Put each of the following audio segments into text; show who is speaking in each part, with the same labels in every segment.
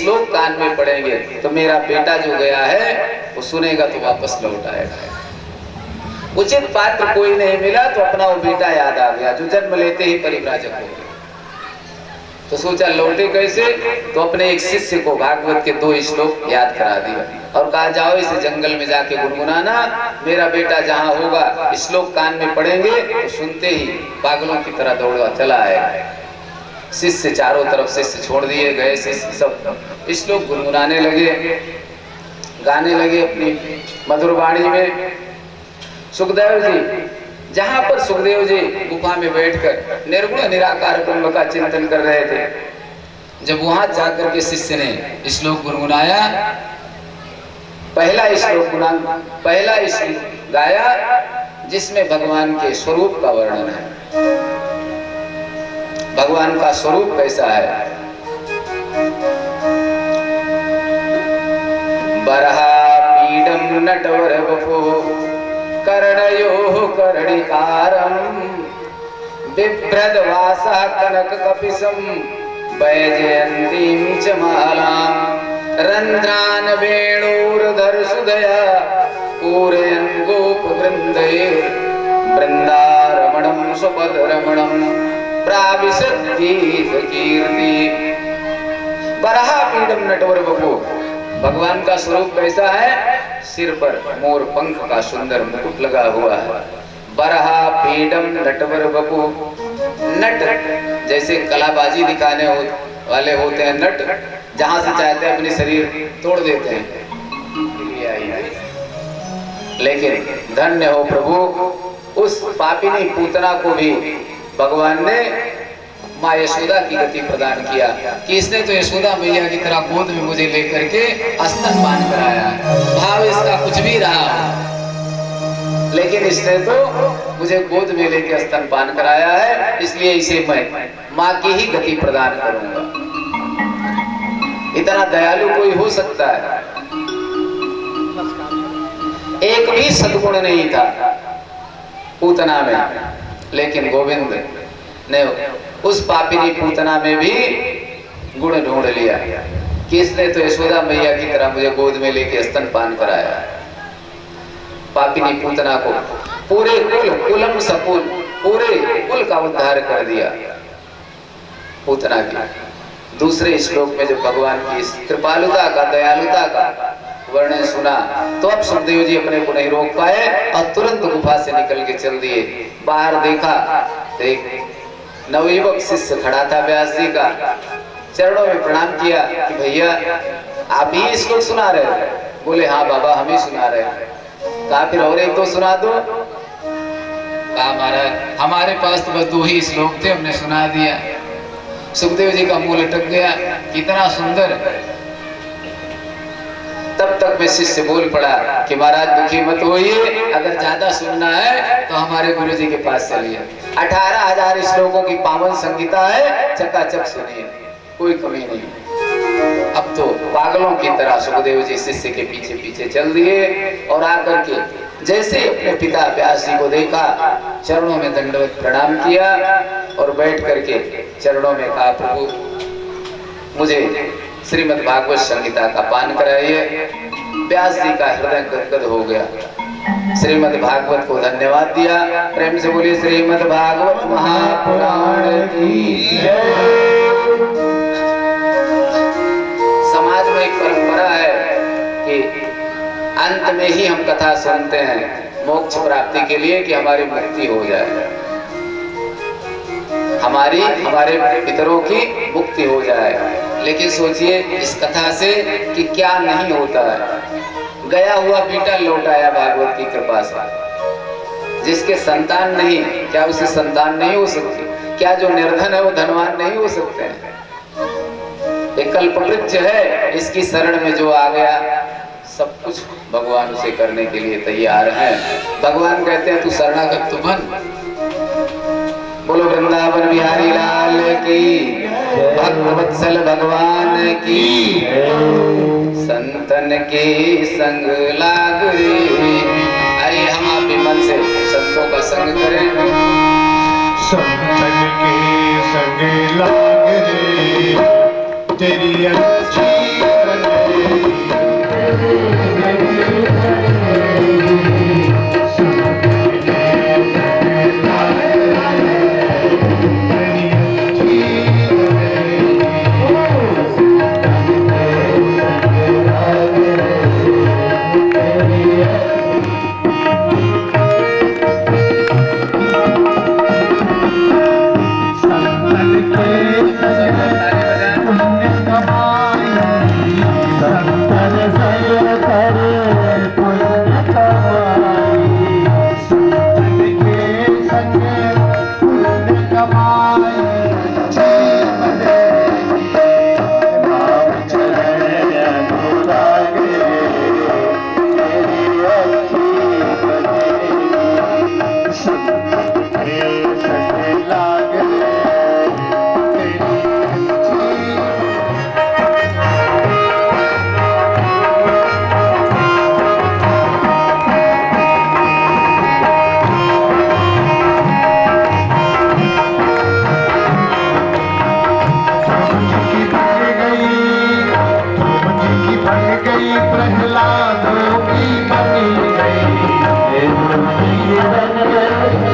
Speaker 1: श्लोक कान में पड़ेंगे तो मेरा बेटा जो गया है वो सुनेगा तो वापस लौट आएगा। उचित पात्र कोई नहीं मिला तो अपना वो बेटा याद आ गया जो जन्म लेते ही परिव्राजक हो गया। तो सोचा लौटे कैसे, तो अपने एक शिष्य को भागवत के 2 श्लोक याद करा दिया और कहा जाओ इसे जंगल में जाके गुनगुनाना, मेरा बेटा जहाँ होगा श्लोक कान में पड़ेंगे तो सुनते ही पागलों की तरह दौड़ा चला आएगा। शिष्य चारों तरफ शिष्य छोड़ दिए गए, शिष्य सब श्लोक गुनगुनाने लगे, गाने लगे अपनी मधुर वाणी में। सुखदेव जी जहां पर सुखदेव जी गुफा में बैठकर निर्गुण निराकार ब्रह्म का चिंतन कर रहे थे, जब वहां जाकर के शिष्य ने श्लोक गुनगुनाया, पहला श्लोक गाया जिसमें भगवान के स्वरूप का वर्णन है। भगवान का स्वरूप कैसा है? बरहा पीडम नटवर वपो कर्णयोः कर्णिकारं बिभ्रद्वासः कनककपिशं वैजयन्तीं च मालां रन्ध्रान् वेणुर्धरसुधया पूरयन् गोपवृन्दैः वृन्दारमणं स्वपदरमणं प्राविशद्गीतकीर्ति। बरहा पीडम नटवर वपो, भगवान का स्वरूप कैसा है? सिर पर मोर पंख का सुंदर मुकुट लगा हुआ है। बरहा पीडम नटवर वपु, नट जैसे कलाबाजी दिखाने वाले होते हैं, नट जहां से चाहते हैं अपने शरीर तोड़ देते हैं। लेकिन धन्य हो प्रभु, उस पापिनी पूतना को भी भगवान ने माँ यशोदा की गति प्रदान किया कि इसने तो यशोदा मैया की तरह गोद में मुझे लेकर के स्तनपान कराया। भाव इसका कुछ भी रहा, लेकिन इसने तो मुझे गोद में लेकर स्तनपान कराया है, इसलिए इसे मैं माँ की ही गति प्रदान करूंगा। इतना दयालु कोई हो सकता है? एक भी सद्गुण नहीं था पूतना में, लेकिन गोविंद ने उस पापिनी पूतना में भी गुण ढूंढ लिया कि इसने तो यशोदा मैया की तरह मुझे गोद में लेके स्तनपान कराया। पापिनी पूतना को पूरे कुलम सकुल, पूरे कुल का उद्धार कर दिया पूतना की। दूसरे श्लोक में जब भगवान की कृपालुता का, दयालुता का वर्णन सुना तो अब सुखदेव जी अपने को नहीं रोक पाए और तुरंत गुफा से निकल के चल दिए। बाहर देखा तो एक नवयुवक शिष्य खड़ा था व्यास जी का, चरणों में प्रणाम किया कि भैया आप ही श्लोक सुना रहे हैं? बोले हाँ बाबा हम ही सुना रहे हैं। कहा फिर और एक तो सुना दो। कहा महाराज हमारे पास तो बस 2 ही श्लोक थे, हमने सुना दिया। सुखदेव जी का मुंह लटक गया, कितना सुंदर। तब तक मैं शिष्य बोल पड़ा कि महाराज दुखी मत होइए, अगर ज्यादा सुनना है तो हमारे गुरु जी के पास चलिए। 18,000 श्लोकों की पावन संगीता है, चकाचक सुनिए, कोई कमी नहीं। अब तो पागलों की तरह सुखदेव जी शिष्य के पीछे पीछे चल दिए और आकर के जैसे अपने पिता व्यास जी को देखा, चरणों में दंडवत प्रणाम किया और बैठ करके चरणों में कहा प्रभु मुझे श्रीमद् भागवत संगीता का पान कराइए। व्यास जी का हृदय गदगद हो गया, श्रीमद् भागवत को धन्यवाद दिया। प्रेम से बोलिए श्रीमद् भागवत महापुराण की जय। समाज में एक परंपरा है कि अंत में ही हम कथा सुनते हैं मोक्ष प्राप्ति के लिए कि हमारी मुक्ति हो जाए, हमारे पितरों की मुक्ति हो जाए। लेकिन सोचिए इस कथा से कि क्या नहीं होता है। गया हुआ बेटा लौट आया भागवत की कृपा से। जिसके संतान नहीं, क्या उसे संतान नहीं हो सकती? क्या जो निर्धन है वो धनवान नहीं हो सकते हैं? एक कल्पवृक्ष है, इसकी शरण में जो आ गया सब कुछ भगवान उसे करने के लिए तैयार है। भगवान कहते हैं तू शरणागत तो बन। बोलो वृंदावन बिहारी लाल की, भक्त वत्सल भगवान की, संतन के संग लाग रे। आइए हम आप भी मन से संतों का संग करें।
Speaker 2: संतन के संग लाग रे, तेरी अच्छी प्रहलादों की बनी गई,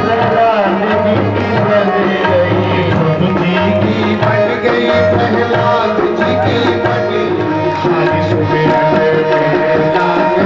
Speaker 2: प्रहलाद जी की बन गई, जी की बन गई, प्रहलाद जी की बनी, हरी सुमिरन में लाग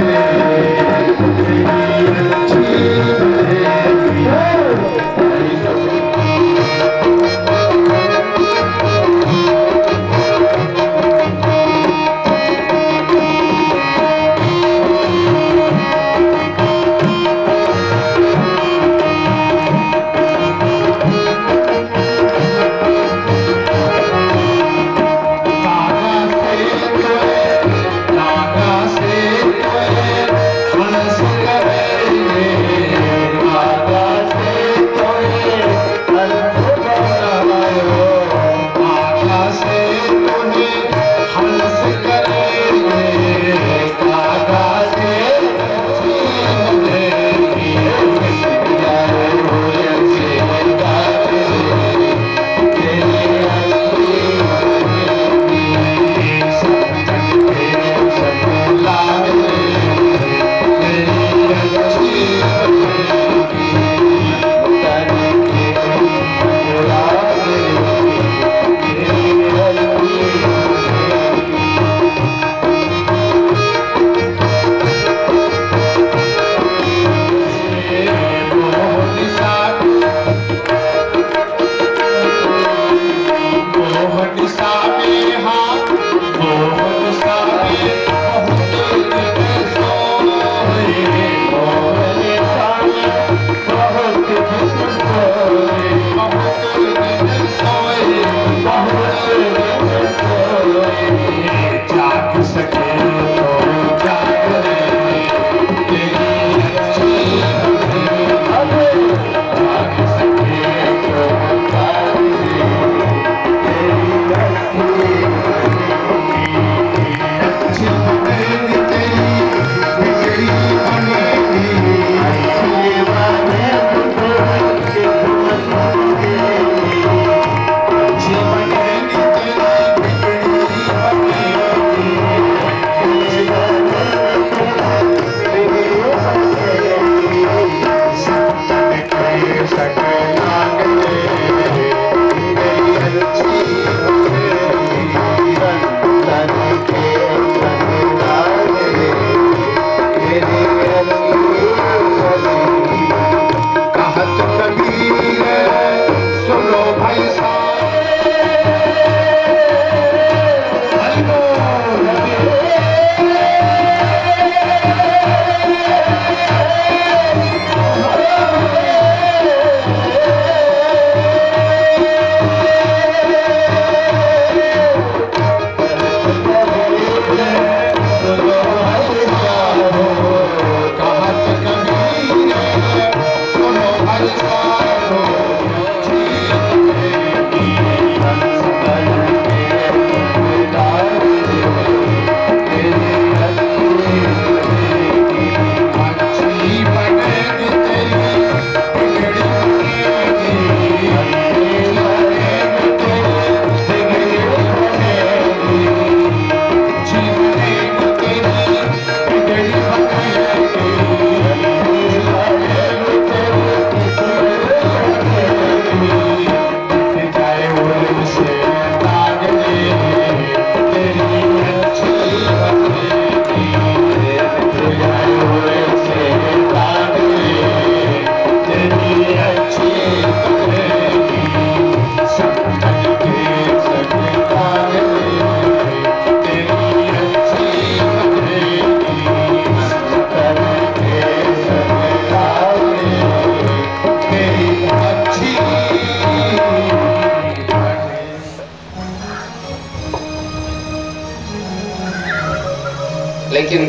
Speaker 1: लेकिन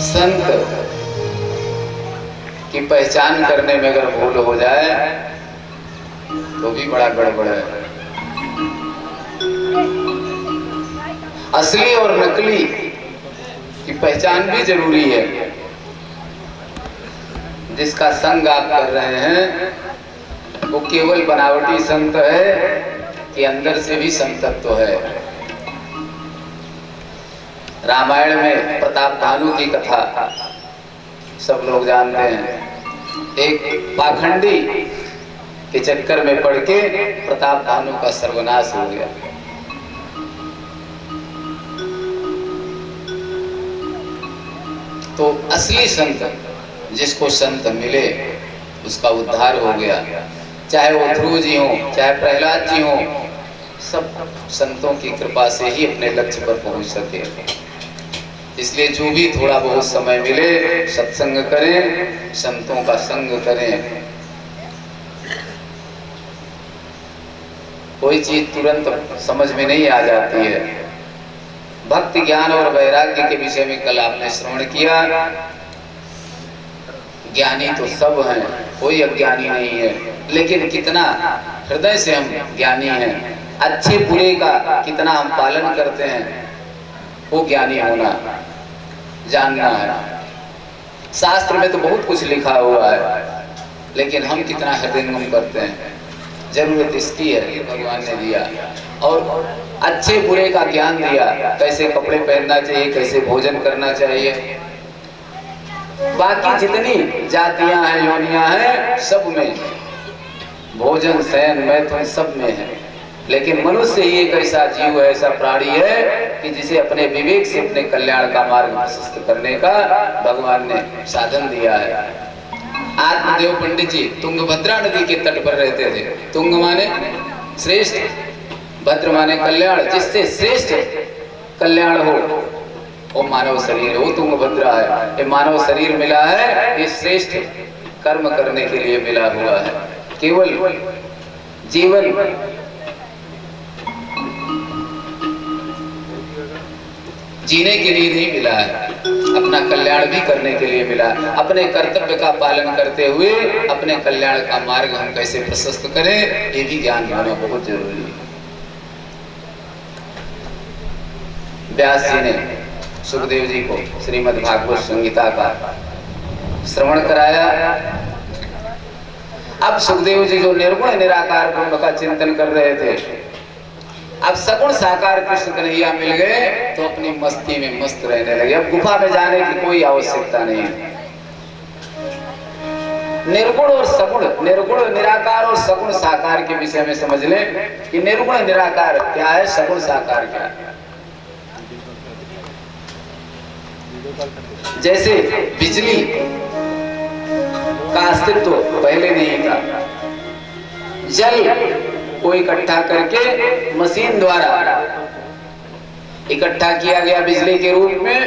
Speaker 1: संत की पहचान करने में अगर भूल हो जाए तो भी बड़ा गड़बड़ है। असली और नकली की पहचान भी जरूरी है। जिसका संग आप कर रहे हैं वो केवल बनावटी संत है कि अंदर से भी संतत्व है। रामायण में प्रताप भानु की कथा सब लोग जानते हैं। एक पाखंडी के चक्कर में पड़ के प्रताप भानु का सर्वनाश हो गया। तो असली संत, जिसको संत मिले उसका उद्धार हो गया। चाहे वो ध्रुव जी हो, चाहे प्रहलाद जी हो, सब संतों की कृपा से ही अपने लक्ष्य पर पहुंच सके। इसलिए जो भी थोड़ा बहुत समय मिले सत्संग करें, संतों का संग करें। कोई चीज तुरंत समझ में नहीं आ जाती है। भक्ति, ज्ञान और वैराग्य के विषय में कल आपने श्रवण किया। ज्ञानी तो सब हैं, कोई अज्ञानी नहीं है, लेकिन कितना हृदय से हम ज्ञानी हैं, अच्छे बुरे का कितना हम पालन करते हैं, वो ज्ञानी होना जानना है। शास्त्र में तो बहुत कुछ लिखा हुआ है, लेकिन हम कितना हृदयंगम करते हैं। जरूरत इसकी है, भगवान ने दिया। और अच्छे बुरे का ज्ञान दिया, कैसे कपड़े पहनना चाहिए, कैसे भोजन करना चाहिए। बाकी जितनी जातियां हैं, योनियां हैं, सब में भोजन, शयन, मैथुन सब में है। लेकिन मनुष्य ही एक ऐसा जीव है, ऐसा प्राणी है कि जिसे अपने विवेक से अपने कल्याण का मार्ग प्रशस्त करने का भगवान ने साधन दिया है। आत्मदेव पंडित जी तुंगभद्रा नदी के तट पर रहते थे। तुंग माने श्रेष्ठ, भद्र माने कल्याण, जिससे श्रेष्ठ कल्याण हो वो मानव शरीर है, वो तुंगभद्रा है। ये मानव शरीर मिला है, ये श्रेष्ठ कर्म करने के लिए मिला हुआ है। केवल जीवन जीने के लिए नहीं मिला है, अपना कल्याण भी करने के लिए मिला। अपने कर्तव्य का पालन करते हुए अपने कल्याण का मार्ग हम कैसे प्रशस्त करें, ये भी ज्ञान होना बहुत जरूरी है। व्यास जी ने सुखदेव जी को श्रीमद् भागवत संहिता का श्रवण कराया। अब सुखदेव जी जो निर्गुण निराकार ब्रह्म का चिंतन कर रहे थे, अब सगुण साकार कृष्ण कन्हैया मिल गए तो अपनी मस्ती में मस्त रहने लगे। अब गुफा में जाने की कोई आवश्यकता नहीं है। निर्गुण और सगुण, निर्गुण निराकार और सगुण साकार के विषय में समझ लें कि निर्गुण निराकार क्या है, सगुण साकार क्या है। जैसे बिजली का अस्तित्व पहले नहीं था, जल को इकट्ठा करके मशीन द्वारा इकट्ठा किया गया बिजली के रूप में।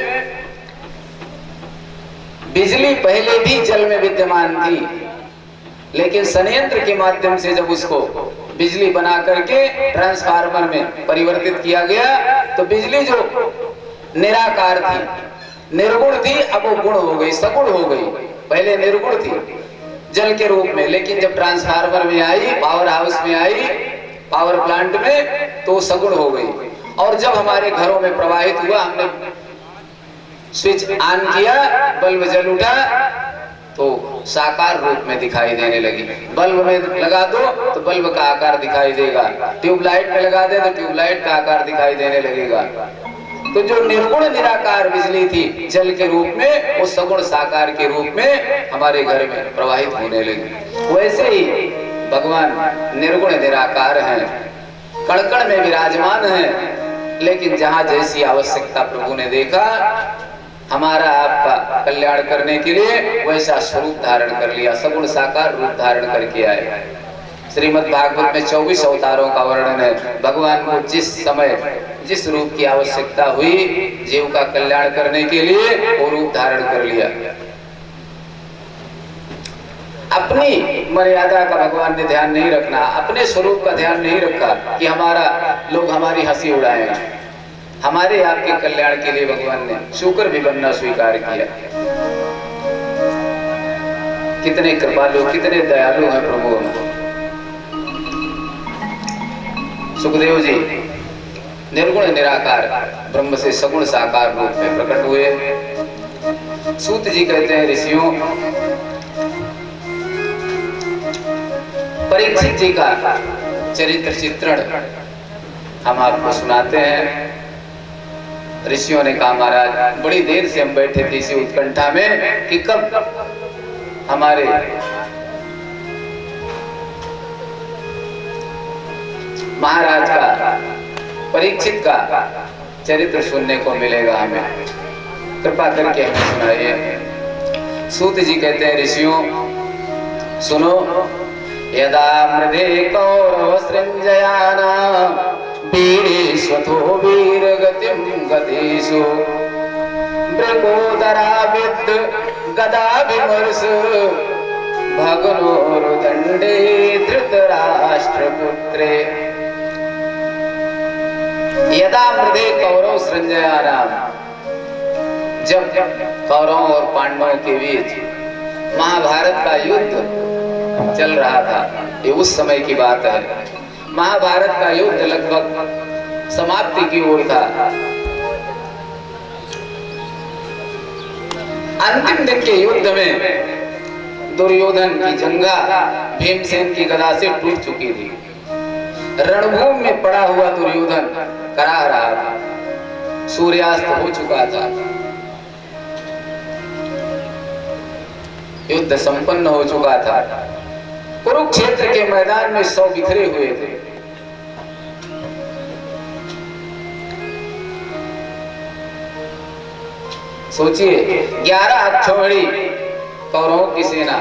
Speaker 1: बिजली पहले भी जल में विद्यमान थी, लेकिन संयंत्र के माध्यम से जब उसको बिजली बना करके ट्रांसफार्मर में परिवर्तित किया गया तो बिजली जो निराकार थी, निर्गुण थी, अब वो गुण हो गई, सगुण हो गई। पहले निर्गुण थी जल के रूप में, लेकिन जब ट्रांसफार्मर में आई, पावर हाउस में आई, पावर प्लांट में, तो सगुण हो गई। और जब हमारे घरों में प्रवाहित हुआ, हमने स्विच ऑन किया, बल्ब जल उठा तो साकार रूप में दिखाई देने लगी। बल्ब में लगा दो तो बल्ब का आकार दिखाई देगा, ट्यूबलाइट में लगा दे तो ट्यूबलाइट का आकार दिखाई देने लगेगा। तो जो निर्गुण निराकार बिजली थी जल के रूप में, वो सगुण साकार के रूप में हमारे घर में प्रवाहित होने लगी। वैसे ही भगवान निर्गुण निराकार हैं, कण-कण में विराजमान हैं, लेकिन जहां जैसी आवश्यकता प्रभु ने देखा हमारा आपका कल्याण करने के लिए, वैसा स्वरूप धारण कर लिया, सगुण साकार रूप धारण करके आए। श्रीमद् भागवत में 24 अवतारों का वर्णन है। भगवान को जिस समय जिस रूप की आवश्यकता हुई जीव का कल्याण करने के लिए, वो रूप धारण कर लिया। अपनी मर्यादा का भगवान ने ध्यान नहीं रखना, अपने स्वरूप का ध्यान नहीं रखा कि हमारा लोग हमारी हंसी उड़ाएंगे। हमारे आपके कल्याण के लिए भगवान ने शूकर भी बनना स्वीकार किया। कितने कृपालु, कितने दयालु हैं प्रभु। सुखदेव जी निर्गुण निराकार ब्रह्म से सगुण साकार रूप में प्रकट हुए। सूत जी कहते हैं, ऋषियों, परीक्षित जी का चरित्र चित्रण हम आपको सुनाते हैं। ऋषियों ने कहा महाराज बड़ी देर से हम बैठे थे इसी उत्कंठा में कि कब हमारे महाराज का परीक्षित का चरित्र सुनने को मिलेगा, हमें कृपा करके हमें सुनाइए। सूत जी कहते हैं ऋषियों सुनो, यदा मृधे कौरव सृंजयानां वीरेश्वतो वीरगतिं गतेषु मृगोदराविद्ध गदाभिमर्श भगनोरुदण्डे धृतराष्ट्रपुत्रे। यदा मृधे कौरव सृंजयानां, जब कौरवों और पांडवों के बीच महाभारत का युद्ध चल रहा था, ये उस समय की बात है। महाभारत का युद्ध लगभग समाप्ति की ओर था। अंतिम दिन के युद्ध में दुर्योधन की जंघा भीमसेन की गदा से टूट चुकी थी। रणभूमि में पड़ा हुआ दुर्योधन कराह रहा था, सूर्यास्त हो चुका था, युद्ध संपन्न हो चुका था। कुरुक्षेत्र के मैदान में 100 बिखरे हुए थे। सोचिए 11 अक्षौहिणी कौरवों की सेना,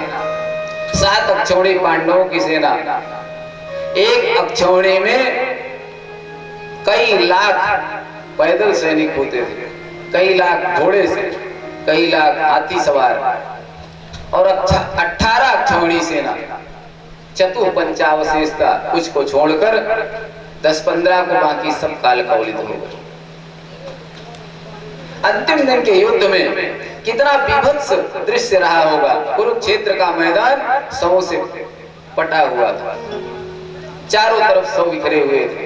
Speaker 1: 7 अक्षौहिणी पांडवों की सेना, एक अक्षौहिणी में कई लाख पैदल सैनिक होते थे, कई लाख घोड़े से, कई लाख हाथी सवार, और 18 अक्षौहिणी सेना, चतुर्पंचावशेषता कुछ को छोड़कर 10-15 को, बाकी सब काल कवलित हो गए। अंतिम दिन के युद्ध में कितना विभत्स दृश्य रहा होगा। कुरुक्षेत्र का मैदान 100 से पटा हुआ था, चारों तरफ 100 बिखरे हुए थे।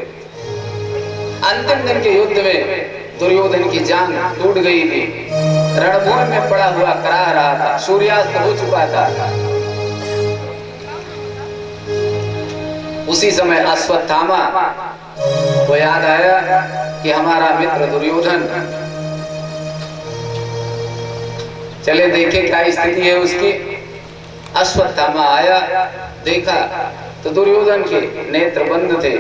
Speaker 1: अंतिम दिन के युद्ध में दुर्योधन की जांघ टूट गई थी, रणभूमि में पड़ा हुआ कराह रहा था, सूर्यास्त हो चुका था। उसी समय अश्वत्थामा को याद आया कि हमारा मित्र दुर्योधन, चले देखे क्या स्थिति है उसकी। अश्वत्थामा आया, देखा तो दुर्योधन के नेत्र बंद थे,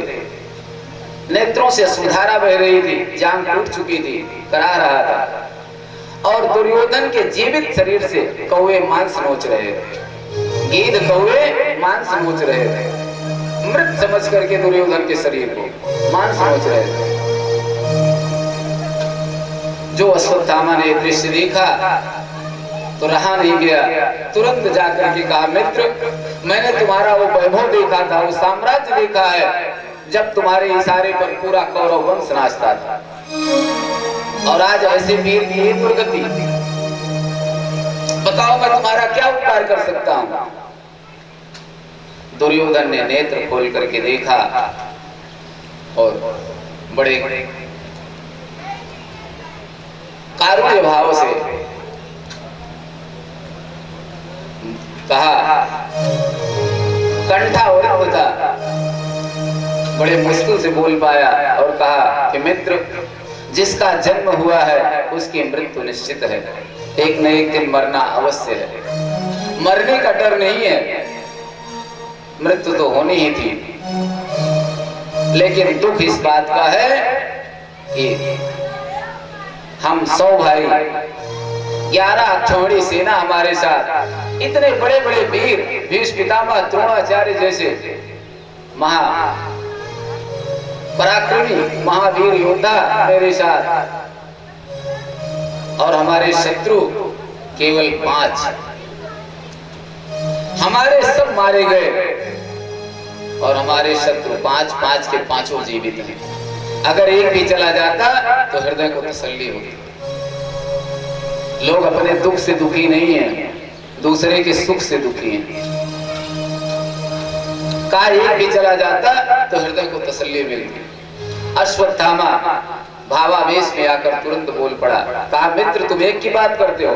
Speaker 1: नेत्रों से अश्रुधारा बह रही थी, जांघ टूट चुकी थी, कराह रहा था, और दुर्योधन के जीवित शरीर से कौवे मांस नोच रहे थे, गीध कौवे मांस नोच रहे थे, मृत समझ करके दुर्योधन के शरीर को मांस नोच रहे थे। जो अश्वत्थामा ने दृश्य देखा तो रहा नहीं गया, तुरंत जाकर के कहा मित्र, मैंने तुम्हारा वो वैभव देखा था, वो साम्राज्य देखा है, जब तुम्हारे इशारे पर पूरा कौरव वंश नाचता था, और आज ऐसे वीर की ये दुर्गति, बताओ मैं तुम्हारा क्या उपकार कर सकता हूं। दुर्योधन ने नेत्र खोल करके देखा और बड़े कारुण्य भाव से कहा, कंठावृत था, बड़े मुश्किल से बोल पाया और कहा कि मित्र, जिसका जन्म हुआ है उसकी मृत्यु निश्चित है, एक न एक दिन मरना अवश्य है, मरने का डर नहीं है, मृत्यु तो होनी ही थी, लेकिन दुख इस बात का है कि हम 100 भाई, 11 अक्षौहिणी सेना हमारे साथ, इतने बड़े बड़े वीर, भीष्म पितामह, द्रोणाचार्य जैसे महा पराक्रमी महावीर योद्धा मेरे साथ, और हमारे शत्रु केवल 5, हमारे सब मारे गए और हमारे शत्रु 5 के 5 जीवित हैं। अगर एक भी चला जाता तो हृदय को तसल्ली होती। लोग अपने दुख से दुखी नहीं हैं, दूसरे के सुख से दुखी हैं। का एक भी चला जाता तो हृदय को तसल्ली मिलती। अश्वत्थामा भावावेश में आकर तुरंत बोल पड़ा, कहा मित्र, तुम एक की बात करते हो,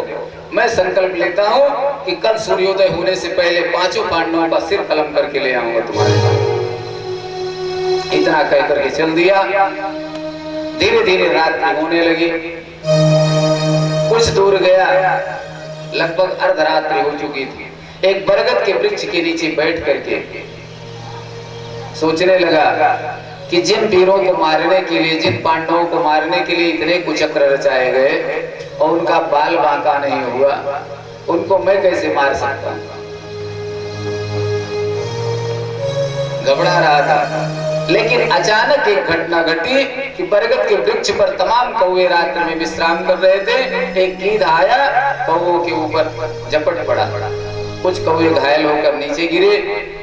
Speaker 1: मैं संकल्प लेता हूं कि कल सूर्योदय होने से पहले 5 पांडवों का सिर कलम करके ले आऊंगा तुम्हारे साथ। इतना कह करके चल दिया। धीरे धीरे रात्रि होने लगी। कुछ दूर गया, लगभग अर्धरात्रि हो चुकी थी। एक बरगद के वृक्ष के नीचे बैठ करके सोचने लगा कि जिन वीरों को मारने के लिए, जिन पांडवों को मारने के लिए इतने कुचक्र रचाए गए और उनका बाल बांका नहीं हुआ, उनको मैं कैसे मार सकता हूं। घबरा रहा था, लेकिन अचानक एक घटना घटी कि बरगद के वृक्ष पर तमाम कौवे रात्रि में विश्राम कर रहे थे। एक गीध आया, कौवों के ऊपर झपट पड़ा। कुछ कौवे घायल होकर नीचे गिरे,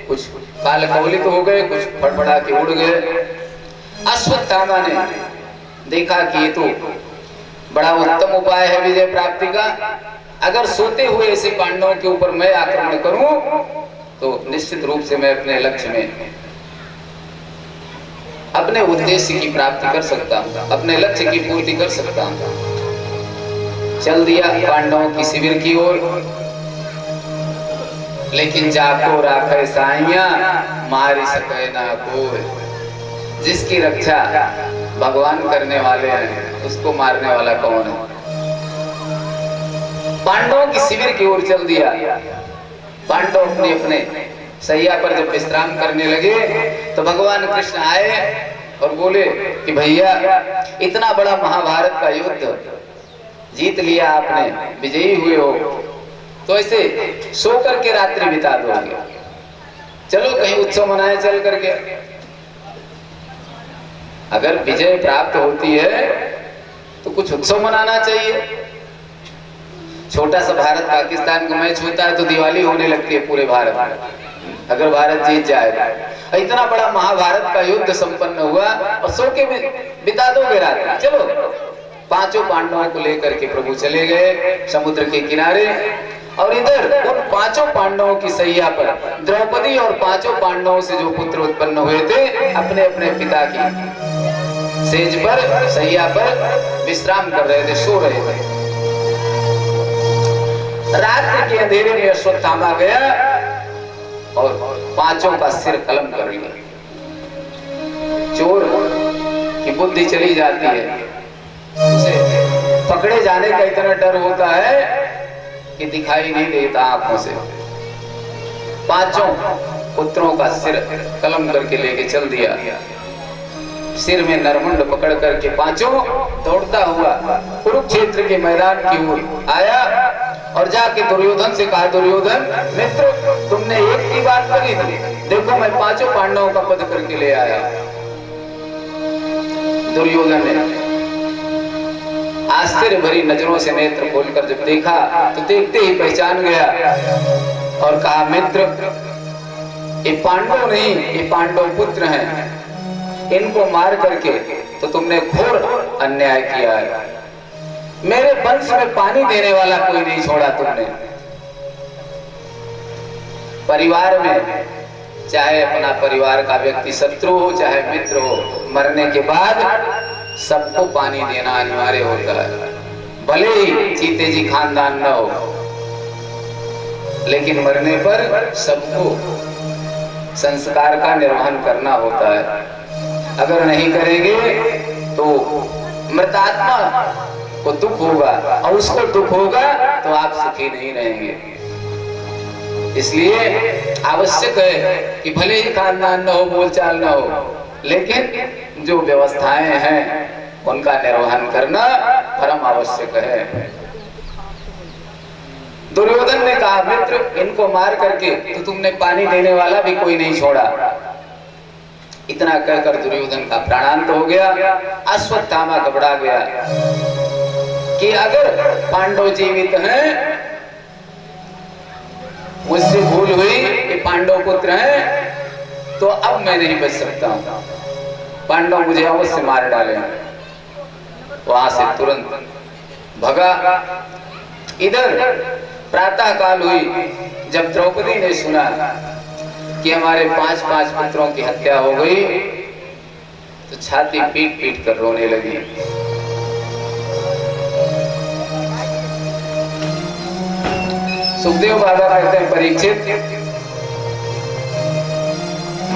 Speaker 1: कुछ काल कवलित हो गए, कुछ फड़फड़ा के उड़ गए। अश्वत्थामा ने देखा कि ये तो बड़ा उत्तम उपाय है विजय प्राप्ति का। अगर सोते हुए ऐसे पांडवों के ऊपर मैं आक्रमण करूं तो निश्चित रूप से मैं अपने लक्ष्य में, अपने उद्देश्य की प्राप्ति कर सकता हूं, अपने लक्ष्य की पूर्ति कर सकता हूं। चल दिया पांडवों की शिविर की ओर। लेकिन जाको राखे साइया, मारी सके ना कोई। जिसकी रक्षा भगवान करने वाले हैं, उसको मारने वाला कौन है। पांडवों की शिविर की ओर चल दिया। पांडव अपने अपने सैया पर जब विश्राम करने लगे तो भगवान कृष्ण आए और बोले कि भैया, इतना बड़ा महाभारत का युद्ध जीत लिया आपने, विजयी हुए हो, तो ऐसे सो करके रात्रि बिता दोगे। चलो कहीं उत्सव मनाए चल करके। अगर विजय प्राप्त होती है तो कुछ उत्सव मनाना चाहिए। छोटा सा भारत पाकिस्तान का मैच होता है तो दिवाली होने लगती है पूरे भारत में, अगर भारत जीत जाए। इतना बड़ा महाभारत का युद्ध संपन्न हुआ और सो के बिता दोगे रात। चलो, पांचों पांडवों को लेकर के प्रभु चले गए समुद्र के किनारे। और इधर उन पांचों पांडवों की सैया पर द्रौपदी और पांचों पांडवों से जो पुत्र उत्पन्न हुए थे, अपने अपने पिता की सेज पर, सैया पर विश्राम कर रहे थे, सो रहे थे। रात्रि के अंधेरे में अश्वत्थामा गया और पांचों का सिर कलम कर लिया। चोर की बुद्धि चली जाती है, उसे पकड़े जाने का इतना डर होता है कि दिखाई नहीं देता आंखों से। पांचों पुत्रों का सिर कलम करके लेके चल दिया। सिर में नरमुंड पकड़ करके पांचों दौड़ता हुआ कुरुक्षेत्र के मैदान की ओर आया और जाके दुर्योधन से कहा, दुर्योधन मित्र, तुमने एक की बात करी थी, देखो मैं पांचों पांडवों का वध करके ले आया। दुर्योधन ने आश्चर्य भरी नजरों से नेत्र खोलकर जब देखा तो देखते ही पहचान गया और कहा, मित्र, ये पांडव नहीं, ये पांडव पुत्र हैं। इनको मार करके तो तुमने घोर अन्याय किया है। मेरे वंश में पानी देने वाला कोई नहीं छोड़ा तुमने। परिवार में चाहे अपना परिवार का व्यक्ति शत्रु हो चाहे मित्र हो, मरने के बाद सबको पानी देना अनिवार्य होता है, भले ही चीते जी खानदान न हो, लेकिन मरने पर सबको संस्कार का निर्वहन करना होता है। अगर नहीं करेंगे तो मृतात्मा को दुख होगा और उसको दुख होगा तो आप सुखी नहीं रहेंगे। इसलिए आवश्यक है कि भले ही खानदान न हो, बोलचाल न हो, लेकिन जो व्यवस्थाएं हैं उनका निर्वहन करना परम आवश्यक है। दुर्योधन ने कहा, मित्र, इनको मार करके तो तुमने पानी देने वाला भी कोई नहीं छोड़ा। इतना कहकर दुर्योधन का प्राणांत हो गया। अश्वत्थामा घबरा गया कि अगर पांडव जीवित हैं, मुझसे भूल हुई कि पांडव पुत्र हैं, तो अब मैं नहीं बच सकता हूं। पांडव मुझे अवश्य मार डालेंगे। वहां से तुरंत भगा। इधर प्रातः काल हुई, जब द्रौपदी ने सुना कि हमारे 5-5 पुत्रों की हत्या हो गई तो छाती पीट पीट कर रोने लगी। सुखदेव बाबा कहते हैं, परीक्षित,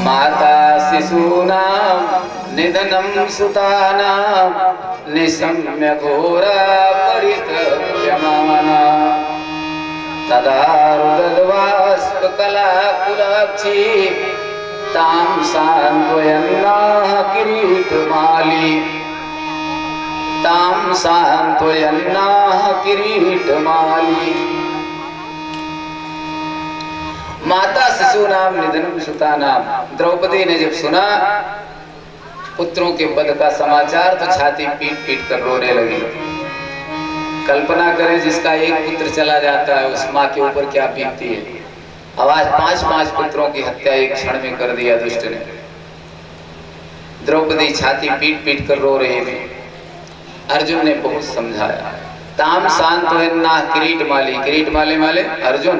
Speaker 1: माता शिशूनां निधनं सुतानां निशम्य घोरा परितप्यमाना तदा रुदद्बाष्पकलाकुलाक्षी तां सान्त्वयन्नाः किरीटमाली तां सान्त्वयन्नाः किरीटमाली। माता शिशु नाम निधनम सुता नाम। द्रौपदी ने जब सुना पुत्रों के वध का समाचार तो छाती पीट पीट कर रोने लगी। कल्पना करें जिसका एक पुत्र चला जाता है उस माँ के ऊपर क्या बीतती है। आज 5-5 पुत्रों की हत्या एक क्षण में कर दिया दुष्ट ने। द्रौपदी छाती पीट पीट कर रो रही थी। अर्जुन ने बहुत समझाया। ताम सांत्वयन्नाः किरीटमाली। किरीटमाली माले अर्जुन।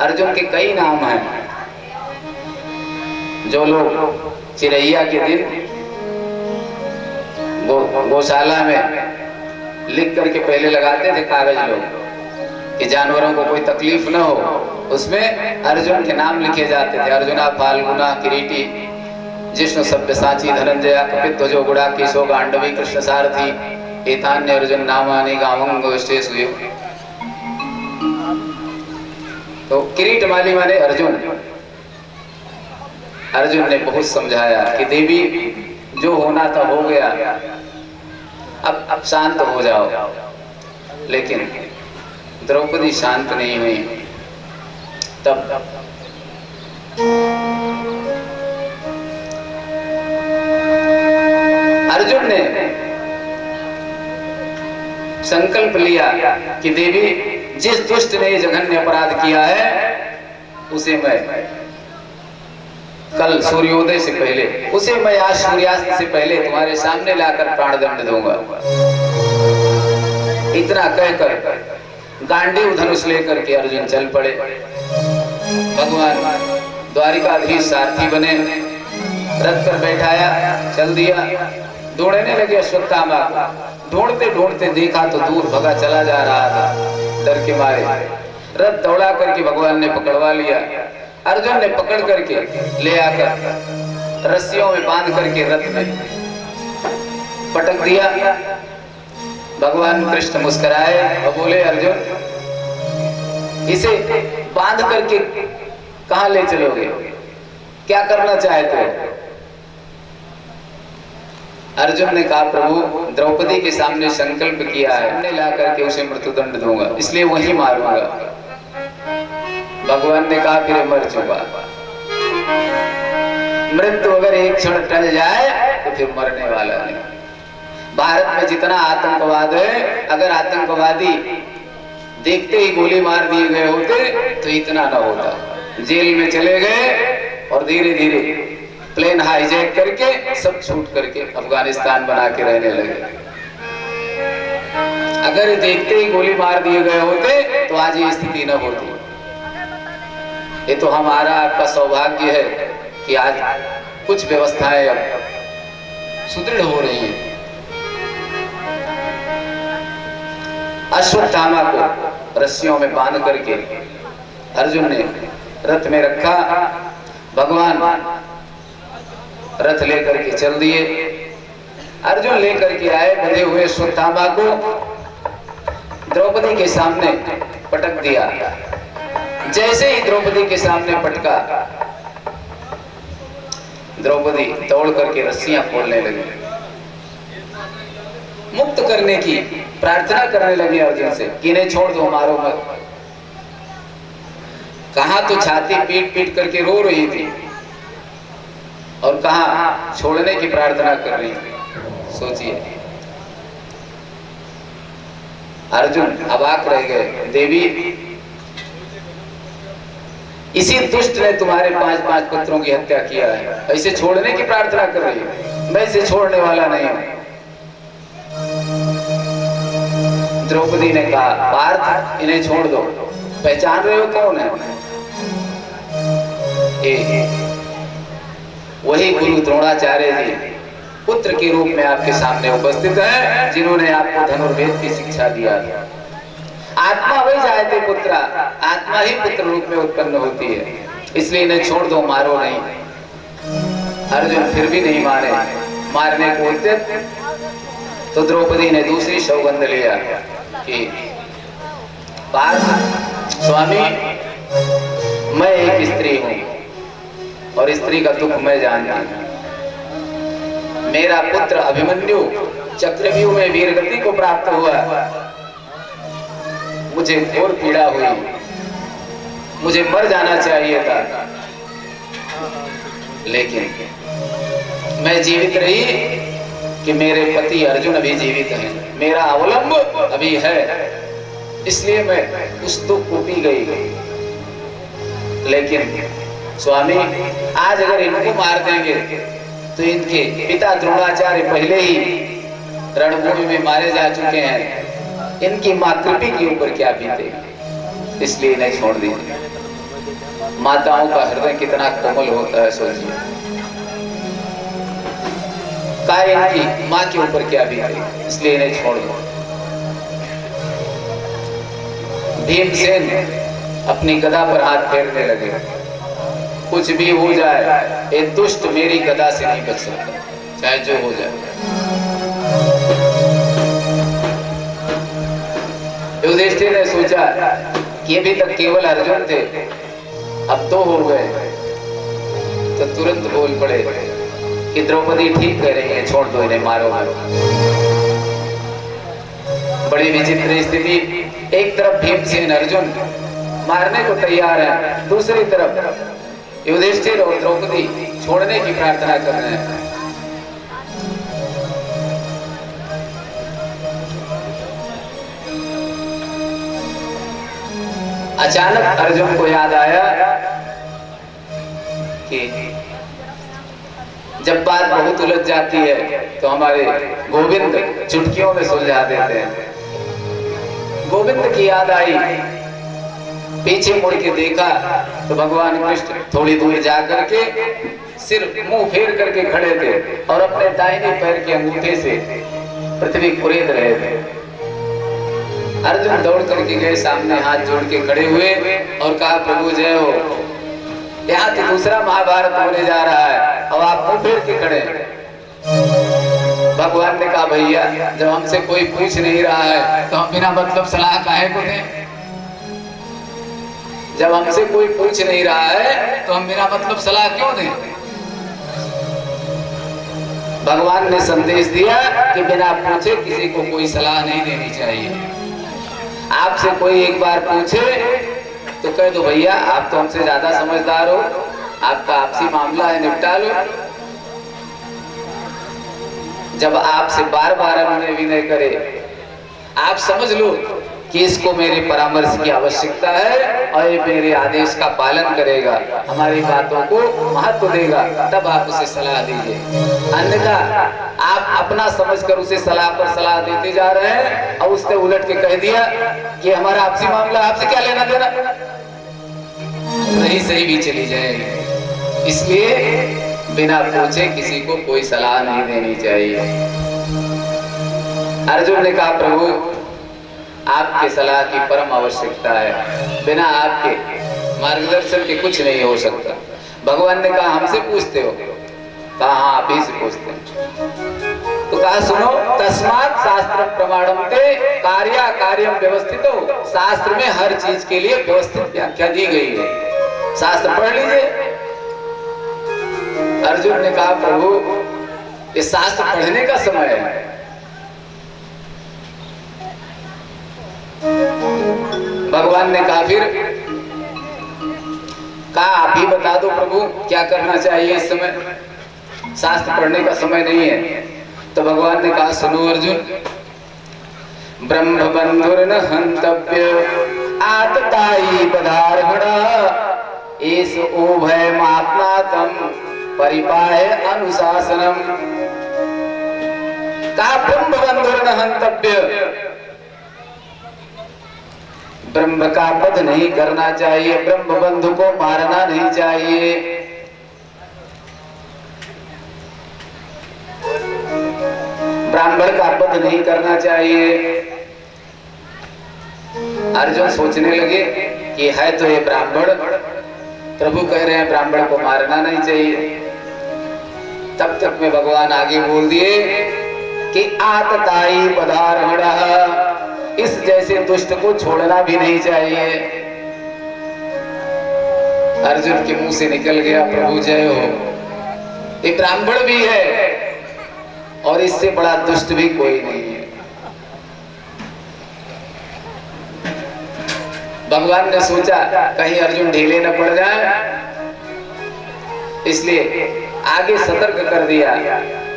Speaker 1: अर्जुन के कई नाम हैं। जो लोग चिरैया के दिन गौशाला में लिख करके पहले लगाते थे कागज लोग कि जानवरों को कोई तकलीफ न हो, उसमें अर्जुन के नाम लिखे जाते थे। अर्जुना, फाल्गुना, किरीटी, जिष्णु, सब्यसाची, धनंजया, कपिध्वजो, गुडाकेशो, गांडवी, कृष्ण सारथी, एतान्य अर्जुन नामानि गावं गोष्ठेषु। तो किरीटमाली माने अर्जुन। अर्जुन ने बहुत समझाया कि देवी जो होना था हो गया, अब शांत हो जाओ। लेकिन द्रौपदी शांत नहीं हुई। तब अर्जुन ने संकल्प लिया कि देवी जिस दुष्ट ने जघन्य अपराध किया है उसे मैं कल सूर्योदय से पहले, उसे मैं आज सूर्यास्त से पहले तुम्हारे सामने लाकर प्राणदंड दूंगा। इतना कहकर गांडीव धनुष लेकर के अर्जुन चल पड़े। भगवान द्वारिकाधीश सारथी बने, रथ पर बैठाया, चल दिया। ढूंढने लगे अश्वत्थामा। ढूंढते ढूंढते देखा तो दूर भगा चला जा रहा था। डर के मारे रथ दौड़ा करके भगवान ने पकड़वा लिया। अर्जुन ने पकड़ करके ले आकर रस्सियों में बांध करके रथ में पटक दिया। भगवान कृष्ण मुस्कुराए और बोले, अर्जुन इसे बांध करके कहां ले चलोगे, क्या करना चाहते हो? अर्जुन ने कहा, प्रभु द्रौपदी के सामने संकल्प किया है, मैं ला करके उसे मृत्युदंड दूंगा, इसलिए वही मारूंगा। भगवान ने कहा, फिर मर चुका। मृत्यु अगर एक क्षण टल जाए तो फिर मरने वाला नहीं। भारत में जितना आतंकवाद है, अगर आतंकवादी देखते ही गोली मार दिए गए होते तो इतना ना होता। जेल में चले गए और धीरे धीरे प्लेन हाईजैक करके सब छूट करके अफगानिस्तान बना के रहने लगे। अगर देखते ही गोली मार दिए गए होते तो आज ये स्थिति न होती। ये तो हमारा आपका सौभाग्य है कि आज कुछ व्यवस्थाएं अब सुदृढ़ हो रही हैं। अश्वत्थामा को रस्सियों में बांध करके अर्जुन ने रथ में रखा। भगवान रथ लेकर के चल दिए। अर्जुन लेकर के आए बंधे हुए अश्वत्थामा को, द्रौपदी के सामने पटक दिया। जैसे ही द्रौपदी के सामने पटका, द्रौपदी दौड़ करके रस्सियां फोड़ने लगी, मुक्त करने की प्रार्थना करने लगी अर्जुन से कि इन्हें छोड़ दो, मारो मत। कहां तो छाती पीट पीट करके रो रही थी और कहां छोड़ने की प्रार्थना कर रही थी। सोचिए, अर्जुन अवाक रह गए। देवी, इसी दुष्ट ने तुम्हारे 5-5 पुत्रों की हत्या किया है, ऐसे छोड़ने की प्रार्थना कर रही है? मैं इसे छोड़ने वाला नहीं हूं। द्रौपदी ने कहा, पार्थ इन्हें छोड़ दो। पहचान रहे हो कौन है? वही गुरु द्रोणाचार्य जी पुत्र के रूप में आपके सामने उपस्थित है, जिन्होंने आपको धनुर्वेद की शिक्षा दिया था। आत्मा वही जायते पुत्र, आत्मा ही पुत्र रूप में उत्पन्न होती है, इसलिए इन्हें छोड़ दो, मारो नहीं। अर्जुन फिर भी नहीं मारे। मारने को उद्यत तो द्रौपदी ने दूसरी सौगंध लिया कि पार्थ स्वामी, मैं एक स्त्री हूं और स्त्री का दुख मैं जानती हूं। मेरा पुत्र अभिमन्यु चक्रव्यूह में वीरगति को प्राप्त हुआ, मुझे घोर पीड़ा हुई, मुझे मर जाना चाहिए था, लेकिन मैं जीवित रही कि मेरे पति अर्जुन अभी जीवित हैं, मेरा अवलंब अभी है, इसलिए मैं उस दुख को पी गई। लेकिन स्वामी, आज अगर इनको मार देंगे तो इनके पिता द्रोणाचार्य पहले ही रणभूमि में मारे जा चुके हैं, इनकी मां कृपी के ऊपर क्या बीतेगी, इसलिए नहीं छोड़ दीजिए। माताओं का हृदय कितना कोमल होता है, सोचिए। इनकी मां के ऊपर क्या बीतेगी, इसलिए नहीं छोड़ दो। भीमसेन अपनी गदा पर हाथ फेरने लगे, कुछ भी हो जाए ये दुष्ट मेरी गदा से नहीं बच सकता, चाहे जो हो जाए। युधिष्ठिर ने सोचा कि अभी तक केवल अर्जुन थे, अब तो हो गए, तो तुरंत बोल पड़े कि द्रौपदी ठीक कह रही है, छोड़ दो इन्हें, मारो मारो। बड़ी विचित्र स्थिति, एक तरफ भीमसेन अर्जुन मारने को तैयार है, दूसरी तरफ युधिष्ठिर और द्रौपदी छोड़ने की प्रार्थना कर रहे हैं। अचानक अर्जुन को याद आया कि जब बात बहुत उलझ जाती है तो हमारे गोविंद चुटकियों में सुलझा देते हैं। गोविंद की याद आई, पीछे मुड़ के देखा तो भगवान कृष्ण थोड़ी दूर जा करके सिर्फ मुंह फेर करके खड़े थे और अपने दाहिने पैर के अंगूठे से पृथ्वी कुरेद रहे थे। अर्जुन दौड़ करके गए, सामने हाथ जोड़ के खड़े हुए और कहा, प्रभु जय हो, यहाँ तो दूसरा महाभारत होने जा रहा है और आप मुंह फेर के खड़े हैं। भगवान ने कहा, भैया जब हमसे कोई पूछ नहीं रहा है तो हम बिना मतलब सलाह काहे को दें? जब हमसे कोई पूछ नहीं रहा है तो हम बिना मतलब सलाह क्यों दें? भगवान ने संदेश दिया कि बिना पूछे किसी को कोई सलाह नहीं देनी चाहिए। आपसे कोई एक बार पूछे तो कह दो, भैया आप तो हमसे ज्यादा समझदार हो, आपका आपसी मामला है, निपटा लो। जब आपसे बार बार उन्होंने विनय करे, आप समझ लो कि इसको मेरे परामर्श की आवश्यकता है और ये मेरे आदेश का पालन करेगा, हमारी बातों को महत्व देगा, तब आप उसे सलाह दीजिए। अन्यथा आप अपना समझकर उसे सलाह पर सलाह देते जा रहे हैं और उसने उलट के कह दिया कि हमारा आपसी मामला, आपसे क्या लेना देना, नहीं सही भी चली जाएगी। इसलिए बिना पूछे किसी को कोई सलाह नहीं देनी चाहिए। अर्जुन ने कहा, प्रभु आपके सलाह की परम आवश्यकता है, बिना आपके मार्गदर्शन के कुछ नहीं हो सकता। भगवान ने कहा, हमसे पूछते हो? कहा, हाँ आप ही से पूछते हैं। तो कहा, सुनो, तस्मात् शास्त्र प्रमाणम ते कार्या कार्यम व्यवस्थितो। शास्त्र में हर चीज के लिए व्यवस्थित व्याख्या दी गई है, शास्त्र पढ़ लीजिए। अर्जुन ने कहा, प्रभु ये शास्त्र पढ़ने का समय है। भगवान ने कहा, फिर कहा आप ही बता दो प्रभु क्या करना चाहिए इस समय, शास्त्र पढ़ने का समय नहीं है। तो भगवान ने कहा, सुनो अर्जुन, ब्रह्म बंधुर्न हंतव्य आतताई पदार्हणा एस उभय मात्नातम परिपाय अनुशासनम। कहा, ब्रह्म बंधुर्न हंतव्य, ब्रह्म का वध नहीं करना चाहिए, ब्रह्म बंधु को मारना नहीं चाहिए। ब्राह्मण का वध नहीं करना चाहिए। अर्जुन सोचने लगे कि है तो ये ब्राह्मण, प्रभु कह रहे हैं ब्राह्मण को मारना नहीं चाहिए। तब तक में भगवान आगे बोल दिए कि आतताई पदार्हण, इस जैसे दुष्ट को छोड़ना भी नहीं चाहिए। अर्जुन के मुंह से निकल गया, प्रभु जय हो, ये ब्राह्मण भी है और इससे बड़ा दुष्ट भी कोई नहीं है। भगवान ने सोचा कहीं अर्जुन ढीले न पड़ जाए, इसलिए आगे सतर्क कर दिया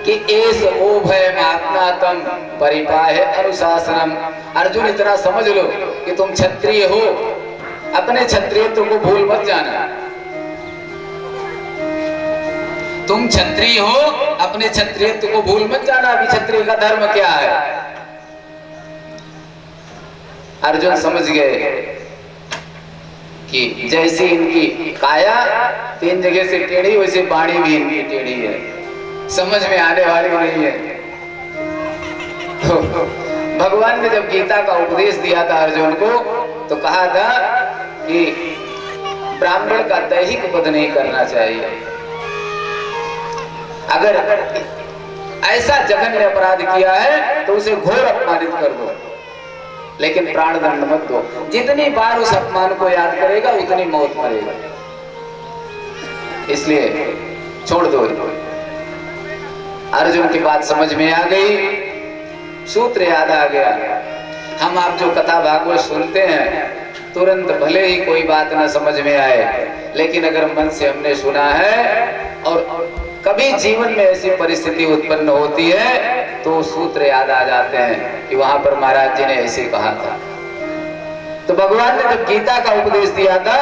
Speaker 1: कि एस ओभय आत्मातम परिपाह अनुशासनम। अर्जुन इतना समझ लो कि तुम क्षत्रिय हो, अपने क्षत्रियत्व को भूल मत जाना। तुम क्षत्रिय हो, अपने क्षत्रियत्व को भूल मत जाना। अभी क्षत्रिय का धर्म क्या है? अर्जुन समझ गए कि जैसी इनकी काया 3 जगह से टेढ़ी, वैसे वाणी भी इनकी टेढ़ी है, समझ में आने वाली नहीं है। तो भगवान ने जब गीता का उपदेश दिया था अर्जुन को, तो कहा था कि ब्राह्मण का दैहिक वध नहीं करना चाहिए। अगर ऐसा जघन्य अपराध किया है तो उसे घोर अपमानित कर दो, लेकिन प्राण दंड मत दो। जितनी बार उस अपमान को याद करेगा उतनी मौत मरेगा, इसलिए छोड़ दो। अर्जुन की बात समझ में आ गई, सूत्र याद आ गया। हम आप जो कथा भागवत सुनते हैं, तुरंत भले ही कोई बात ना समझ में आए, लेकिन अगर मन से हमने सुना है और कभी जीवन में ऐसी परिस्थिति उत्पन्न होती है तो सूत्र याद आ जाते हैं कि वहां पर महाराज जी ने ऐसे कहा था। तो भगवान ने जब गीता का उपदेश दिया था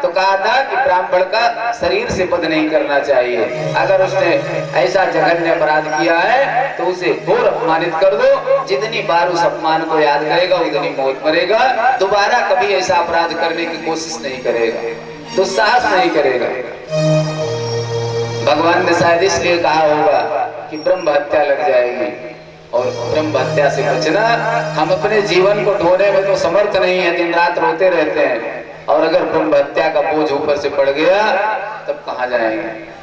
Speaker 1: तो कहा था कि ब्राह्मण का शरीर से वध नहीं करना चाहिए। अगर उसने ऐसा जघन्य अपराध किया है तो उसे घोर अपमानित कर दो। जितनी बार उस अपमान को याद करेगा उतनी मौत मरेगा। दोबारा कभी ऐसा अपराध करने की कोशिश नहीं करेगा, दुस्साहस नहीं करेगा। भगवान ने शायद इसलिए कहा होगा कि ब्रह्म हत्या लग जाएगी, और ब्रह्म हत्या से बचना। हम अपने जीवन को ढोने में तो समर्थ नहीं है, दिन रात रोते रहते हैं, और अगर ब्रह्म हत्या का बोझ ऊपर से पड़ गया तब कहाँ जाएंगे।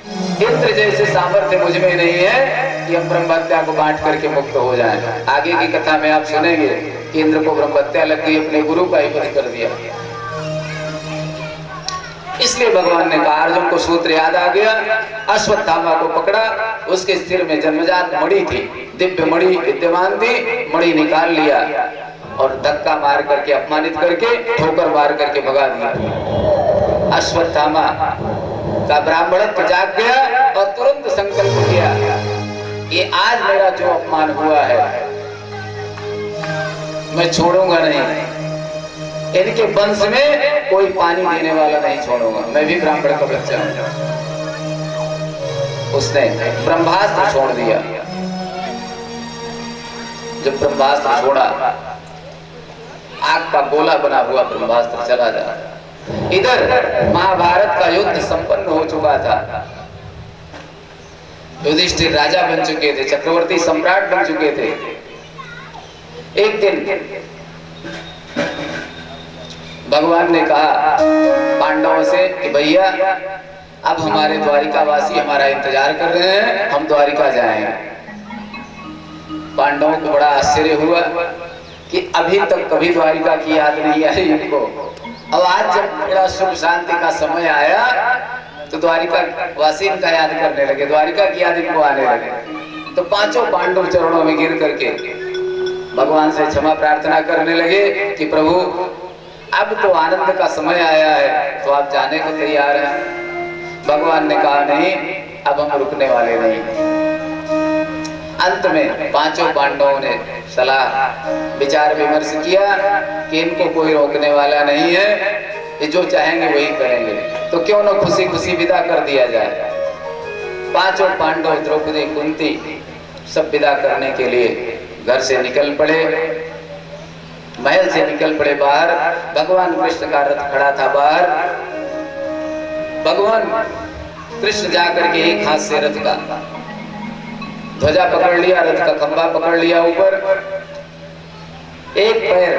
Speaker 1: इंद्र जैसे सामर्थ्य मुझ में नहीं है कि हम ब्रह्म हत्या को बांट करके मुक्त हो जाएं। आगे की कथा में आप सुनेंगे कि इंद्र को ब्रह्म हत्या लग गई, अपने गुरु का ही वध कर दिया। इसलिए भगवान ने कहा, अर्जुन को सूत्र याद आ गया। अश्वत्थामा को पकड़ा, उसके सिर में जन्मजात मणि थी, दिव्य मणि विद्यमान थी, मणि निकाल लिया और धक्का मार करके, अपमानित करके, ठोकर मार करके भगा दिया। अश्वत्थामा का ब्राह्मणत्व जाग गया और तुरंत संकल्प किया, ये आज मेरा जो अपमान हुआ है मैं छोड़ूंगा नहीं, इनके वंश में कोई पानी देने वाला नहीं छोड़ूंगा, मैं भी ब्राह्मण का बच्चा हूं। उसने ब्रह्मास्त्र छोड़ दिया। जब ब्रह्मास्त्र छोड़ा, आग का गोला बना हुआ ब्रह्मास्त्र चला जा। इधर महाभारत का युद्ध संपन्न हो चुका था। युधिष्ठिर राजा बन चुके थे, चक्रवर्ती सम्राट बन चुके थे। एक दिन भगवान ने कहा पांडवों से कि भैया अब हमारे द्वारिकावासी हमारा इंतजार कर रहे हैं, हम द्वारिका जाएंगे। पांडवों को बड़ा आश्चर्य हुआ कि अभी तक कभी द्वारिका की याद नहीं आई इनको। अब आज जब बड़ा सुख शांति का समय आया तो द्वारिका वासी इनका याद करने लगे, द्वारिका की याद इनको आने लगे। तो पांचों पांडव चरणों में गिर करके भगवान से क्षमा प्रार्थना करने लगे कि प्रभु अब तो आनंद का समय आया है, तो आप जाने को तैयार हैं। भगवान ने कहा नहीं, अब हम रुकने वाले नहीं। अंत में पांचों पांडवों ने सलाह विचार विमर्श किया कि इनको कोई रोकने वाला नहीं है, ये जो चाहेंगे वही करेंगे, तो क्यों न खुशी खुशी विदा कर दिया जाए। पांचों पांडव, द्रौपदी, कुंती सब विदा करने के लिए घर से निकल पड़े, महल से निकल पड़े बाहर। भगवान कृष्ण का रथ खड़ा था बाहर। भगवान कृष्ण जाकर के एक हाथ से रथ का ध्वजा पकड़ लिया, रथ का खंभा पकड़ लिया ऊपर, एक पैर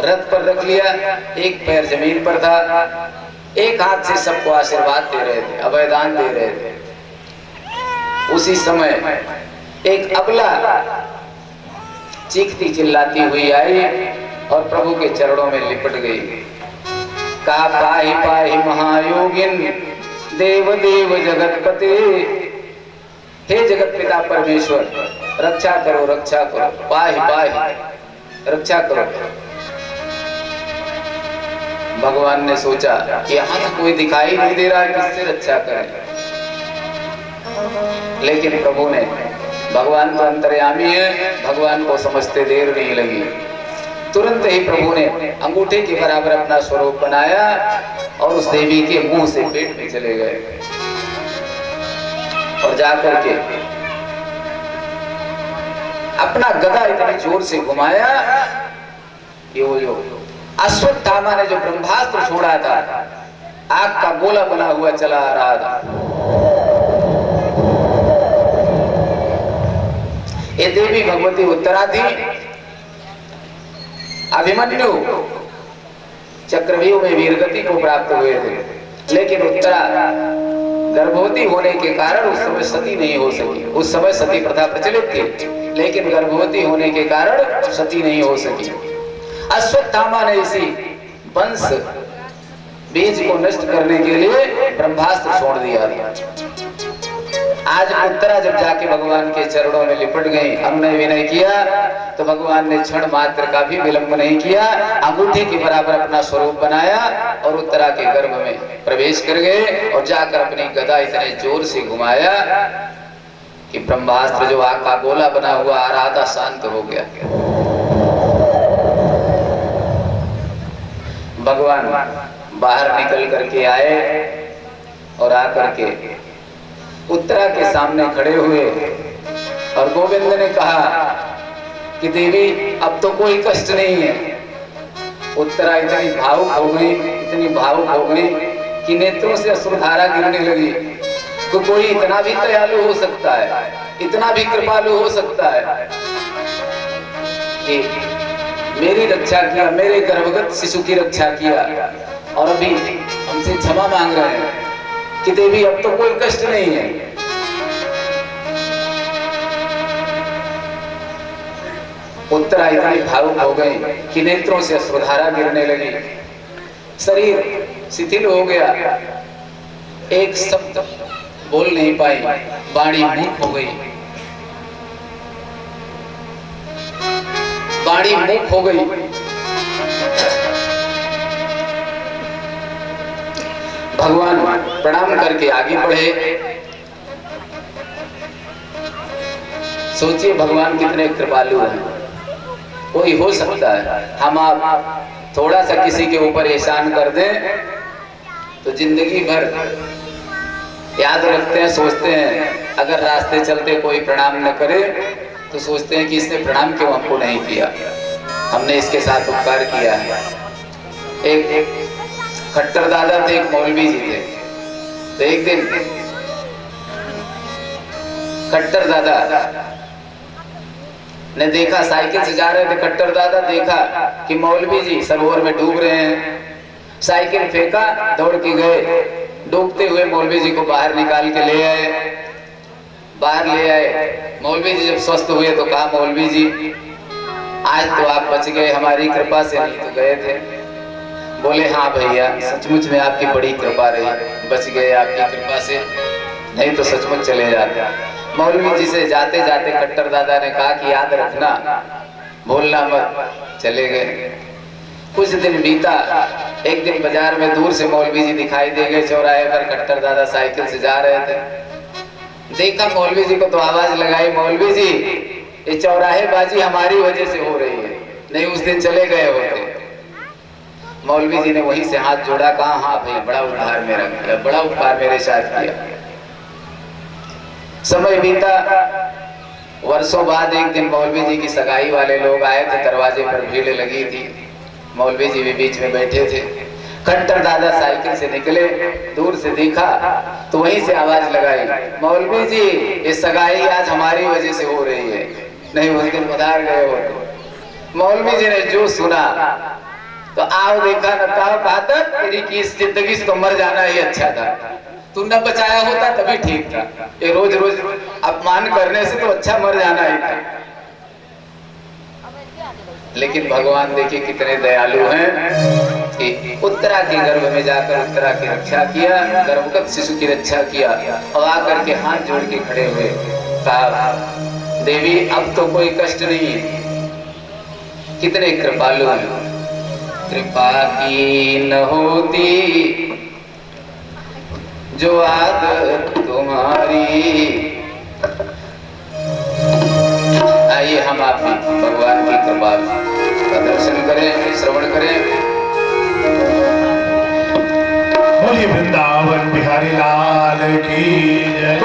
Speaker 1: रथ पर रख लिया, एक पैर जमीन पर था। एक हाथ से सबको आशीर्वाद दे रहे थे, अभयदान दे रहे थे। उसी समय एक अबला चीखती चिल्लाती हुई आई और प्रभु के चरणों में लिपट गई। कहा पाहि पाहि महायोगिन देव देव जगतपते, हे जगत पिता परमेश्वर रक्षा करो रक्षा करो, पाहि पाहि रक्षा करो। भगवान ने सोचा कि यहाँ तो कोई दिखाई नहीं दे रहा है, किससे रक्षा करें। लेकिन प्रभु ने, भगवान तो अंतर्यामी है, भगवान को समझते देर नहीं लगी। तुरंत ही प्रभु ने अंगूठे के बराबर अपना स्वरूप बनाया और उस देवी के मुंह से पेट में चले गए और जाकर के अपना गदा इतनी जोर से घुमाया कि वो जो अश्वत्थामा ने जो ब्रह्मास्त्र छोड़ा था, आग का गोला बना हुआ चला आ रहा था। ये देवी भगवती उत्तरा थी। अभिमन्यु चक्रव्यूह में वीरगति को प्राप्त हुए थे, लेकिन उत्तरा गर्भवती होने के कारण उस समय सती नहीं हो सकी। उस समय सती प्रथा प्रचलित थी, लेकिन गर्भवती होने के कारण सती नहीं हो सकी। अश्वत्थामा ने इसी वंश बीज को नष्ट करने के लिए ब्रह्मास्त्र छोड़ दिया था। आज उत्तरा जब जाके भगवान के चरणों में लिपट गई, अनुनय विनय किया, तो भगवान ने क्षण मात्र का भी विलंब नहीं किया, अंगूठे के बराबर अपना स्वरूप बनाया और उत्तरा के गर्भ में प्रवेश कर गए और जाकर अपनी गदा इतने जोर से घुमाया कि ब्रह्मास्त्र जो आग का गोला बना हुआ आ रहा था शांत हो गया। भगवान बाहर निकल करके आए और आकर के उत्तरा के सामने खड़े हुए और गोविंद ने कहा कि देवी अब तो कोई कष्ट नहीं है। उत्तरा इतनी भावुक हो गई, इतनी भावुक हो गई कि नेत्रों से अश्रुधारा गिरने लगी। तो कोई इतना भी दयालु हो सकता है, इतना भी कृपालु हो सकता है कि मेरी रक्षा किया, मेरे गर्भगत शिशु की रक्षा किया और अभी हमसे क्षमा मांग रहे हैं कि देवी अब तो कोई कष्ट नहीं है। उत्तरा इतनी भावुक हो गई कि नेत्रों से अश्रुधारा गिरने लगी, शरीर शिथिल हो गया, एक शब्द बोल नहीं पाई, वाणी मूक हो गई, वाणी मूक हो गई। भगवान प्रणाम करके आगे बढ़े। सोचिए भगवान कितने कृपालु हैं। कोई हो सकता है हम आप थोड़ा सा किसी के ऊपर एहसान कर दें तो जिंदगी भर याद रखते हैं, सोचते हैं, अगर रास्ते चलते कोई प्रणाम न करे तो सोचते हैं कि इसने प्रणाम क्यों हमको नहीं किया, हमने इसके साथ उपकार किया है। एक खट्टर दादा थे, एक मौलवी जी थे। तो एक दिन खट्टर दादा ने देखा, साइकिल से जा रहे थे खट्टर दादा, देखा कि मौलवी जी सरोवर में डूब रहे हैं। साइकिल फेंका, दौड़ के गए, डूबते हुए मौलवी जी को बाहर निकाल के ले आए। बाहर ले आए, मौलवी जी जब स्वस्थ हुए तो कहा, मौलवी जी आज तो आप बच गए, हमारी कृपा से, नहीं तो गए थे। बोले हाँ भैया, सचमुच में आपकी बड़ी कृपा रही, बच गए आपकी कृपा से, नहीं तो सचमुच चले जाते। मौलवी जी से जाते जाते खट्टर दादा ने कहा कि याद रखना, भूलना मत, चले गए। कुछ दिन बीता, एक दिन बाजार में दूर से मौलवी जी दिखाई दे गए, चौराहे पर खट्टर दादा साइकिल से जा रहे थे। देखा मौलवी जी को तो आवाज लगाई, मौलवी जी ये चौराहे बाजी हमारी वजह से हो रही है, नहीं उस दिन चले गए होते। मौलवी जी ने वहीं से हाथ जोड़ा, कहा हाँ भैया, बड़ा उपकार मेरा किया, बड़ा उपकार मेरे साथ किया। समय बीता, वर्षों बाद एक दिन मौलवी जी की सगाई वाले लोग आए थे, दरवाजे पर भीड़ लगी थी, मौलवी जी भी बीच में बैठे थे। खट्टर दादा साइकिल से निकले, दूर से देखा तो वहीं से आवाज लगाई, मौलवी जी ये सगाई आज हमारी वजह से हो रही है, नहीं उस दिन पधार गए हो। मौलवी जी ने जो सुना तो आओ देखा न ताओ, कहा था तेरी की इस जिंदगी से तो मर जाना ही अच्छा था, तू न बचाया होता तभी ठीक था, ये रोज रोज अपमान करने से तो अच्छा मर जाना ही था। लेकिन भगवान देखिए कितने दयालु हैं कि उत्तरा के गर्भ में जाकर उत्तरा की रक्षा किया, गर्भगत शिशु की रक्षा किया और आकर के हाथ जोड़ के खड़े हुए, कहा देवी अब तो कोई कष्ट नहीं है। कितने कृपालु हैं। कृपा की न होती जो आदत तुम्हारी। आइए हम आप भी भगवान की कृपा का दर्शन करें, श्रवण करें।
Speaker 2: बोलिए वृंदावन बिहारी लाल की जय।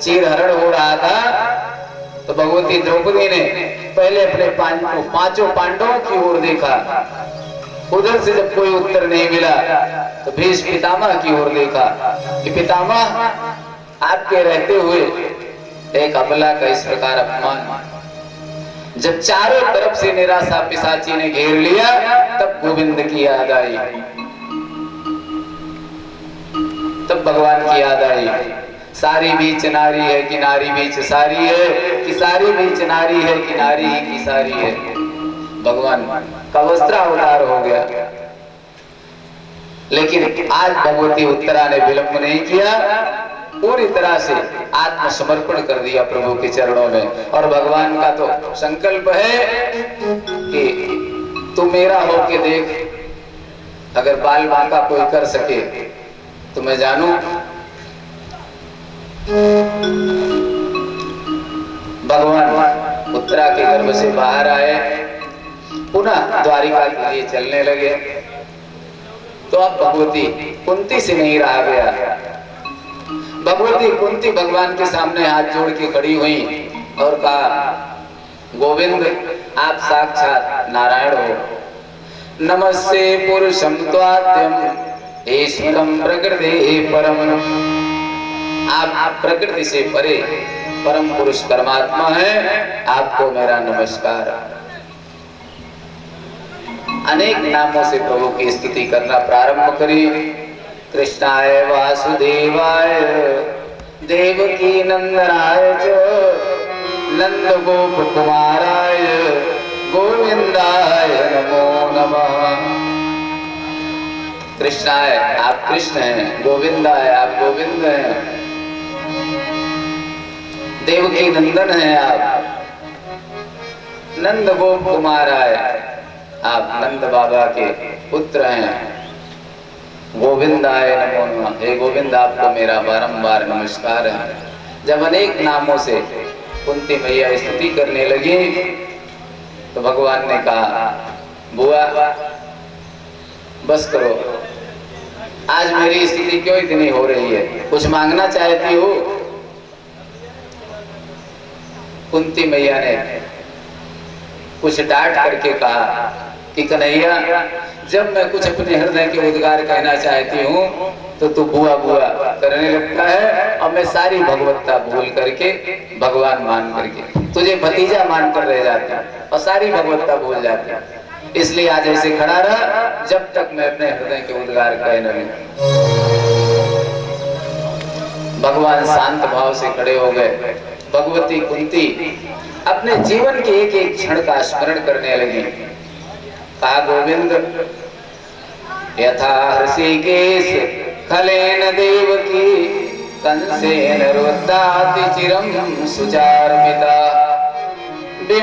Speaker 1: चीर हरण हो रहा था तो भगवती द्रौपदी ने पहले अपने पांचों पांडवों की ओर देखा। उधर से जब कोई उत्तर नहीं मिला तो भीष्म पितामह की ओर देखा कि पितामह आपके रहते हुए एक अबला का इस प्रकार अपमान। जब चारों तरफ से निराशा पिशाची ने घेर लिया, तब गोविंद की याद आई, तब भगवान की याद आई। सारी बीच नारी है कि नारी बीच सारी है, कि सारी बीच नारी है कि नारी ही की सारी है। भगवान का वस्त्रावतार हो गया। लेकिन आज भगवती उत्तरा ने विलंब नहीं किया, पूरी तरह से आत्मसमर्पण कर दिया प्रभु के चरणों में। और भगवान का तो संकल्प है कि तू मेरा होके देख, अगर बाल बांका कोई कर सके तो मैं जानू। भगवान उत्तरा के गर्भ से बाहर आए, पुनः द्वारिका के लिए चलने लगे। तो अब भगवती कुंती से नहीं रहा गया। भगवती कुंती भगवान के सामने हाथ जोड़ के खड़ी हुई और कहा, गोविंद आप साक्षात नारायण हो। नमस्ते पुरुषम त्वाद्यम ईश्वरम प्रकृति परम। आप प्रकृति से परे परम पुरुष परमात्मा है, आपको मेरा नमस्कार। अनेक नामों से प्रभु की स्तुति करना प्रारंभ करी। कृष्णाय वासुदेवाय देवकी नंदनाय च नंद गोप कुमाराय गोविंदाय नमो नमः। कृष्णाय आप कृष्ण हैं, गोविंदाय आप गोविंद हैं, देवकी नंदन हैं आप, नंद गोप कुमाराय आप नंद बाबा के पुत्र हैं, गोविंदाय नमो नमः। हे गोविंद आपको मेरा बारंबार नमस्कार है। जब अनेक नामों से कुंती मैया स्तुति करने लगी तो भगवान ने कहा, बुआ बस करो, आज मेरी स्तुति क्यों इतनी हो रही है, कुछ मांगना चाहती हो? कुंती मैया ने कुछ डांट करके कहा कि कन्हैया, जब मैं कुछ अपने हृदय के उद्गार कहना चाहती हूँ तो तू बुआ बुआ करने लगता है, और मैं सारी भगवत्ता भूल करके भगवान मान करके तुझे भतीजा मानकर रह जाती हूँ और सारी भगवत्ता भूल जाती हूँ। इसलिए आज ऐसे खड़ा रहा जब तक मैं अपने हृदय के उद्गार कह न लूं। भगवान शांत भाव से खड़े हो गए। भगवती कुंती अपने जीवन के एक एक क्षण का स्मरण करने लगी। कहा, गोविंद यथा ऋषिकेश खलेन देवकी कंसेन रुद्धाति चिरम सुचार्मिता।